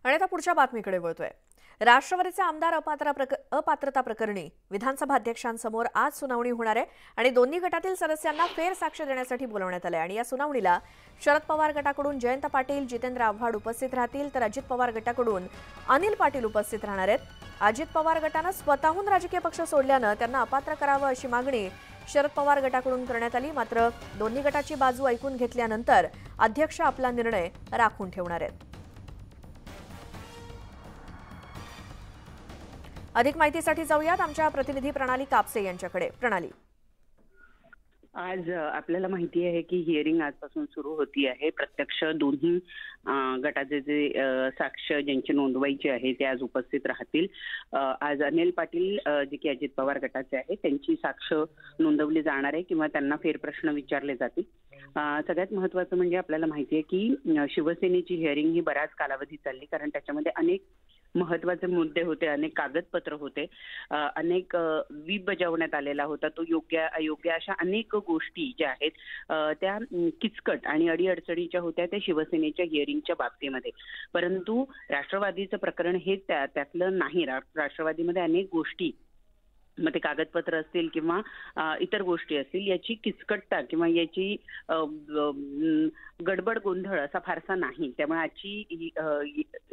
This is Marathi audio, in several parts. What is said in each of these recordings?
आणि आता पुढच्या बातमीकडे वळतोय। राष्ट्रवादीचे आमदार अपात्रता प्रकरणी विधानसभा अध्यक्षांसमोर आज सुनावणी होणार आहे आणि दोन्ही गटातील सदस्यांना फेर साक्ष देण्यासाठी बोलवण्यात आले आणि या सुनावणीला शरद पवार गटाकडून जयंत पाटील, जितेंद्र आव्हाड उपस्थित राहतील तर अजित पवार गटाकडून अनिल पाटील उपस्थित राहणार आहेत। अजित पवार गटाने स्वतःहून राजकीय पक्ष सोडल्याने त्यांना अपात्र करावं अशी मागणी शरद पवार गटाकडून करण्यात आली। मात्र दोन्ही गटाची बाजू ऐकून घेतल्यानंतर अध्यक्ष आपला निर्णय राखून ठेवणार आहेत। अधिक माहितीसाठी जाऊयात आमच्या प्रतिनिधी प्रणाली कापसे यांच्याकडे। प्रणाली, आज आपल्याला माहिती आहे की हिअरिंग आजपासून सुरू होती आहे। प्रत्यक्ष दोन्ही गटाचे जे साक्ष ज्यांची नोंदवायची आहे ते आज उपस्थित राहतील। आज अनिल पाटील जे की अजित पवार गटाचे आहेत त्यांची साक्ष नोंदवली जाणार आहे किंवा त्यांना फेरप्रश्न विचारले जातील। सगळ्यात महत्त्वाचं म्हणजे आपल्याला माहिती आहे की शिवसेनेची हिअरिंग ही बराच कालावधी चालली, कारण त्याच्यामध्ये अनेक महत्त्वाचे मुद्दे होते, अनेक कागदपत्र होते, अनेक व्हीप बजावण्यात आलेला होता। तो योग्य अयोग्य अशा अनेक गोष्टी ज्या आहेत त्या किचकट आणि अडीअडचणीच्या होत्या त्या शिवसेनेच्या हिअरिंगच्या बाबतीमध्ये। परंतु राष्ट्रवादीचं प्रकरण हे त्यातलं नाही। राष्ट्रवादीमध्ये अनेक गोष्टी, मग ते कागदपत्र असतील किंवा इतर गोष्टी असतील, याची किचकटता किंवा याची गडबड गोंधळ असा फारसा नाही। त्यामुळे आजची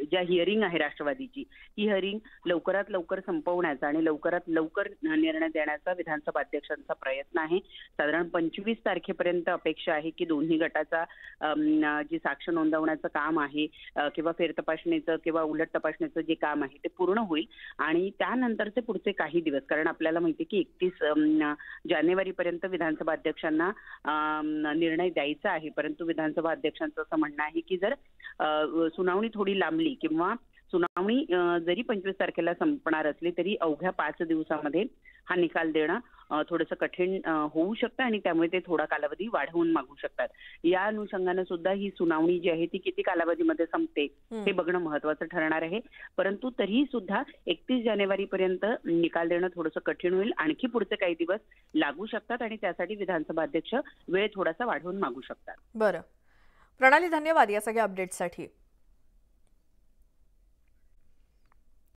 ज्या हिअरिंग आहे राष्ट्रवादीची, ही हिअरिंग लवकरात लवकर संपवण्याचा आणि लवकरात लवकर निर्णय देण्याचा विधानसभा अध्यक्षांचा प्रयत्न आहे। साधारण 25 तारखेपर्यंत अपेक्षा आहे की दोन्ही गटाचा जी साक्ष नोंदवण्याचं काम आहे किंवा फेरतपासणीचं किंवा उलट तपासणीचं जे काम आहे ते पूर्ण होईल आणि त्यानंतरचे पुढचे काही दिवस, कारण आपल्याला माहिती की 31 जानेवारीपर्यंत विधानसभा अध्यक्षांना निर्णय द्यायचा आहे। परंतु विधानसभा अध्यक्षांचं असं म्हणणं आहे की जर सुनावणी थोडी लांबली किंवा सुनावणी जरी 25 तारखेला संपणार असली तरी अवघ्या 5 दिवसामध्ये हा निकाल देणं थोडंसं कठीण होऊ शकतं आणि त्यामुळे ते थोडा कालावधी वाढवून मागू शकतात। या अनुषंगाने सुद्धा ही सुनावणी जी आहे ती किती कालावधीमध्ये संपते हे बघणं महत्त्वाचं ठरणार आहे। परंतु तरीही सुद्धा 31 जानेवारीपर्यंत निकाल देणं थोडंसं कठीण होईल, आणखी पुढचे काही दिवस लागू शकतात आणि त्यासाठी विधानसभा अध्यक्ष वेळ थोडासा वाढवून मागू शकतात। बरं, प्रणाली धन्यवाद या सगळ्या अपडेट्ससाठी।